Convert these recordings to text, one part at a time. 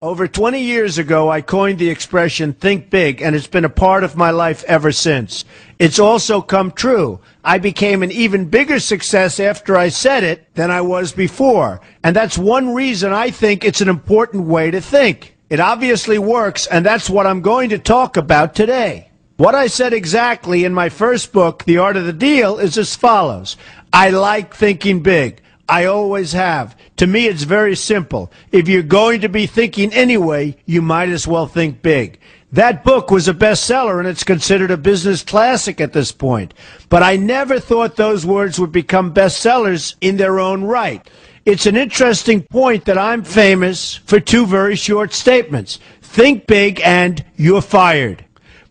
Over 20 years ago, I coined the expression think big, and it's been a part of my life ever since. It's also come true. I became an even bigger success after I said it than I was before. And that's one reason I think it's an important way to think. It obviously works, and that's what I'm going to talk about today. What I said exactly in my first book, The Art of the Deal, is as follows. I like thinking big. I always have. To me, it's very simple. If you're going to be thinking anyway, you might as well think big. That book was a bestseller, and it's considered a business classic at this point. But I never thought those words would become bestsellers in their own right. It's an interesting point that I'm famous for two very short statements. Think big and you're fired.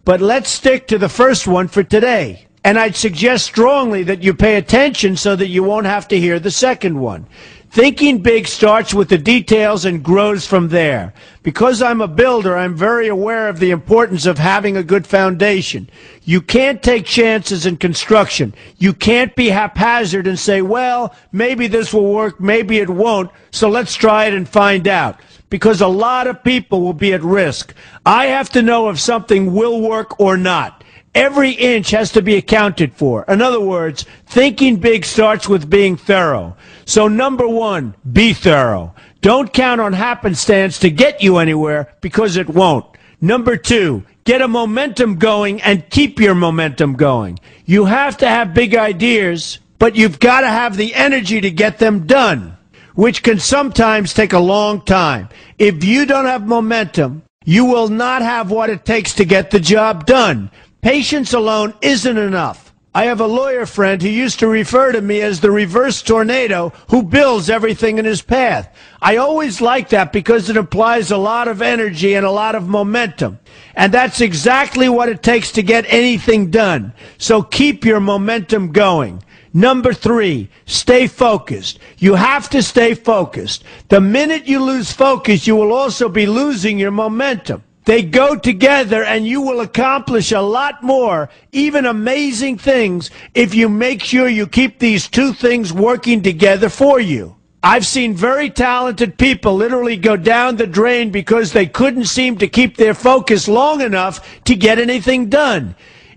But let's stick to the first one for today. And I'd suggest strongly that you pay attention so that you won't have to hear the second one. Thinking big starts with the details and grows from there. Because I'm a builder, I'm very aware of the importance of having a good foundation. You can't take chances in construction. You can't be haphazard and say, well, maybe this will work, maybe it won't, so let's try it and find out. Because a lot of people will be at risk. I have to know if something will work or not. Every inch has to be accounted for. In other words, thinking big starts with being thorough. So number one, be thorough. Don't count on happenstance to get you anywhere, because it won't. Number two, get a momentum going and keep your momentum going. You have to have big ideas, but you've got to have the energy to get them done, which can sometimes take a long time. If you don't have momentum, you will not have what it takes to get the job done. Patience alone isn't enough. I have a lawyer friend who used to refer to me as the reverse tornado who builds everything in his path. I always like that because it implies a lot of energy and a lot of momentum. And that's exactly what it takes to get anything done. So keep your momentum going. Number three, stay focused. You have to stay focused. The minute you lose focus, you will also be losing your momentum. They go together, and you will accomplish a lot more, even amazing things, if you make sure you keep these two things working together for you. I've seen very talented people literally go down the drain because they couldn't seem to keep their focus long enough to get anything done.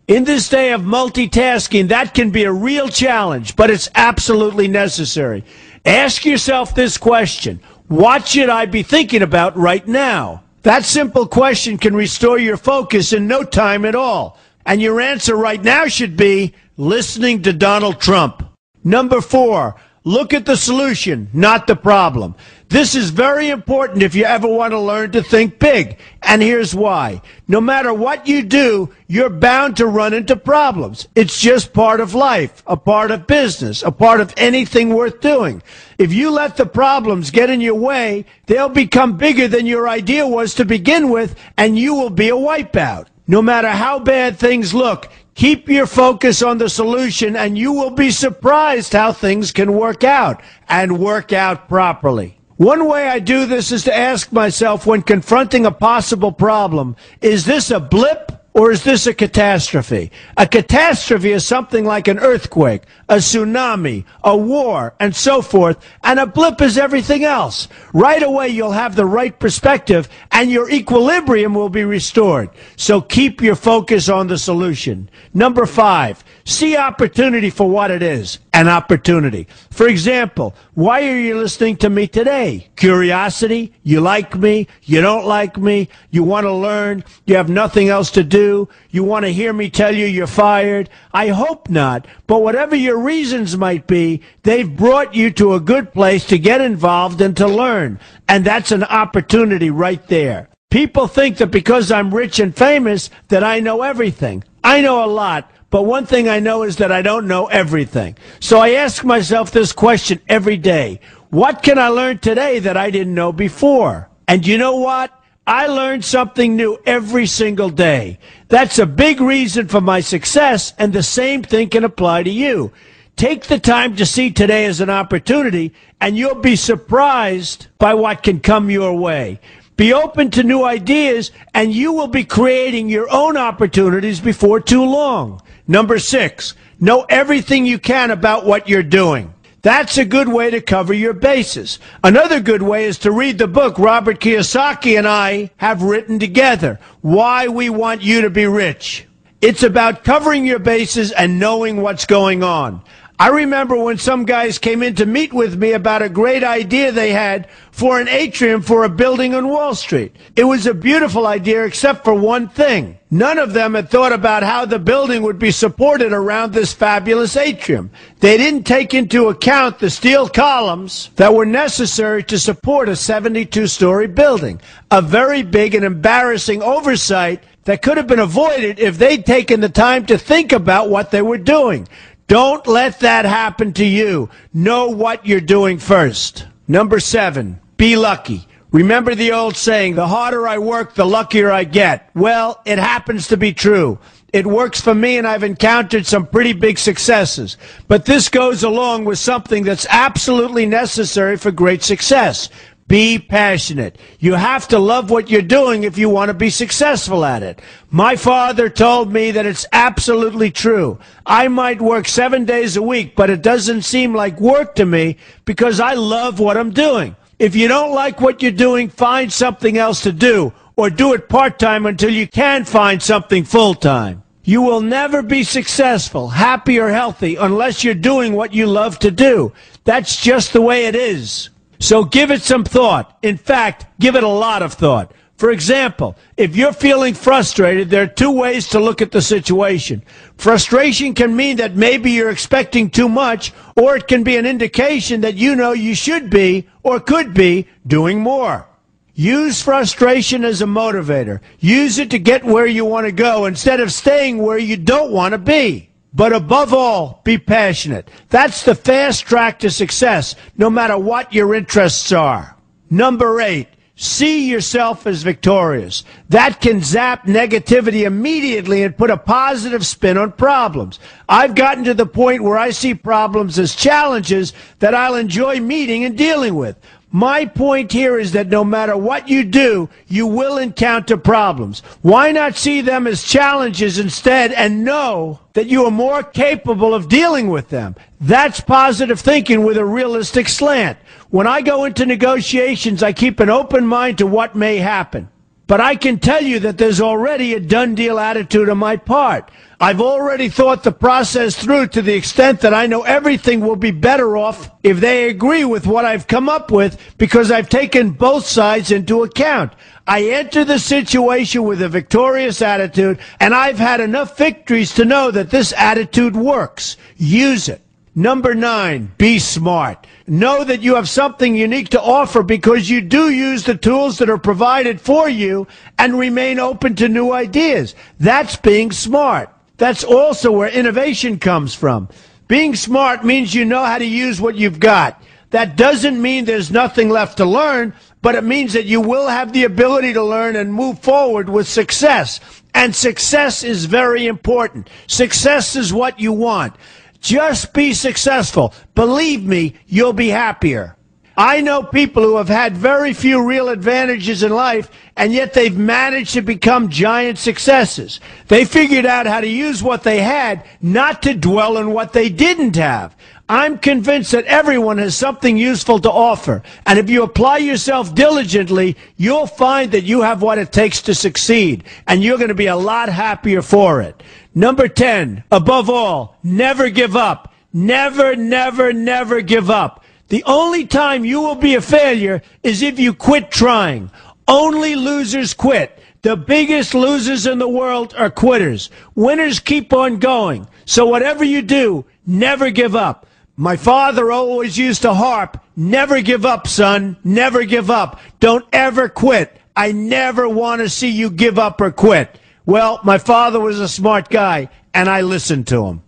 In this day of multitasking, that can be a real challenge, but it's absolutely necessary. Ask yourself this question: what should I be thinking about right now? That simple question can restore your focus in no time at all. And your answer right now should be listening to Donald Trump. Number four, look at the solution, not the problem. This is very important if you ever want to learn to think big. And here's why. No matter what you do, you're bound to run into problems. It's just part of life, a part of business, a part of anything worth doing. If you let the problems get in your way, they'll become bigger than your idea was to begin with, and you will be a wipeout. No matter how bad things look, keep your focus on the solution, and you will be surprised how things can work out, and work out properly. One way I do this is to ask myself, when confronting a possible problem, is this a blip or is this a catastrophe? A catastrophe is something like an earthquake, a tsunami, a war, and so forth, and a blip is everything else. Right away you'll have the right perspective, and your equilibrium will be restored. So keep your focus on the solution. Number five, see opportunity for what it is, an opportunity. For example, why are you listening to me today? Curiosity? You like me? You don't like me? You want to learn? You have nothing else to do? You want to hear me tell you you're fired? I hope not, but whatever your reasons might be, they've brought you to a good place to get involved and to learn. And that's an opportunity right there. People think that because I'm rich and famous that I know everything. I know a lot. But one thing I know is that I don't know everything. So I ask myself this question every day. What can I learn today that I didn't know before? And you know what? I learn something new every single day. That's a big reason for my success, and the same thing can apply to you. Take the time to see today as an opportunity, and you'll be surprised by what can come your way. Be open to new ideas, and you will be creating your own opportunities before too long. Number six, know everything you can about what you're doing. That's a good way to cover your bases. Another good way is to read the book Robert Kiyosaki and I have written together, Why We Want You to Be Rich. It's about covering your bases and knowing what's going on. I remember when some guys came in to meet with me about a great idea they had for an atrium for a building on Wall Street. It was a beautiful idea except for one thing. None of them had thought about how the building would be supported around this fabulous atrium. They didn't take into account the steel columns that were necessary to support a 72-story building. A very big and embarrassing oversight that could have been avoided if they'd taken the time to think about what they were doing. Don't let that happen to you. Know what you're doing first. Number 7, be lucky. Remember the old saying, the harder I work, the luckier I get. Well, it happens to be true. It works for me, and I've encountered some pretty big successes. But this goes along with something that's absolutely necessary for great success. Be passionate. You have to love what you're doing if you want to be successful at it. My father told me that it's absolutely true. I might work 7 days a week, but it doesn't seem like work to me because I love what I'm doing. If you don't like what you're doing, find something else to do, or do it part-time until you can find something full-time. You will never be successful, happy, or healthy unless you're doing what you love to do. That's just the way it is. So give it some thought. In fact, give it a lot of thought. For example, if you're feeling frustrated, there are 2 ways to look at the situation. Frustration can mean that maybe you're expecting too much, or it can be an indication that you know you should be, or could be, doing more. Use frustration as a motivator. Use it to get where you want to go instead of staying where you don't want to be. But above all, be passionate. That's the fast track to success, no matter what your interests are. Number 8, see yourself as victorious. That can zap negativity immediately and put a positive spin on problems. I've gotten to the point where I see problems as challenges that I'll enjoy meeting and dealing with. My point here is that no matter what you do, you will encounter problems. Why not see them as challenges instead and know that you are more capable of dealing with them? That's positive thinking with a realistic slant. When I go into negotiations, I keep an open mind to what may happen. But I can tell you that there's already a done deal attitude on my part. I've already thought the process through to the extent that I know everything will be better off if they agree with what I've come up with because I've taken both sides into account. I enter the situation with a victorious attitude, and I've had enough victories to know that this attitude works. Use it. Number 9, be smart. Know that you have something unique to offer because you do use the tools that are provided for you and remain open to new ideas. That's being smart. That's also where innovation comes from. Being smart means you know how to use what you've got. That doesn't mean there's nothing left to learn, but it means that you will have the ability to learn and move forward with success. And success is very important. Success is what you want. Just be successful. Believe me, you'll be happier. I know people who have had very few real advantages in life, and yet they've managed to become giant successes. They figured out how to use what they had, not to dwell on what they didn't have. I'm convinced that everyone has something useful to offer, and if you apply yourself diligently, you'll find that you have what it takes to succeed, and you're going to be a lot happier for it. Number 10, above all, never give up. Never, never, never give up. The only time you will be a failure is if you quit trying. Only losers quit. The biggest losers in the world are quitters. Winners keep on going. So whatever you do, never give up. My father always used to harp, never give up, son, never give up. Don't ever quit. I never want to see you give up or quit. Well, my father was a smart guy, and I listened to him.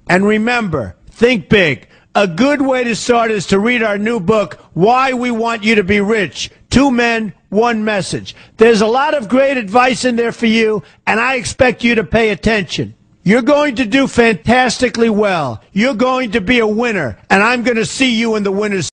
And remember, think big. A good way to start is to read our new book, Why We Want You to Be Rich. 2 men, 1 message. There's a lot of great advice in there for you, and I expect you to pay attention. You're going to do fantastically well. You're going to be a winner, and I'm going to see you in the winner's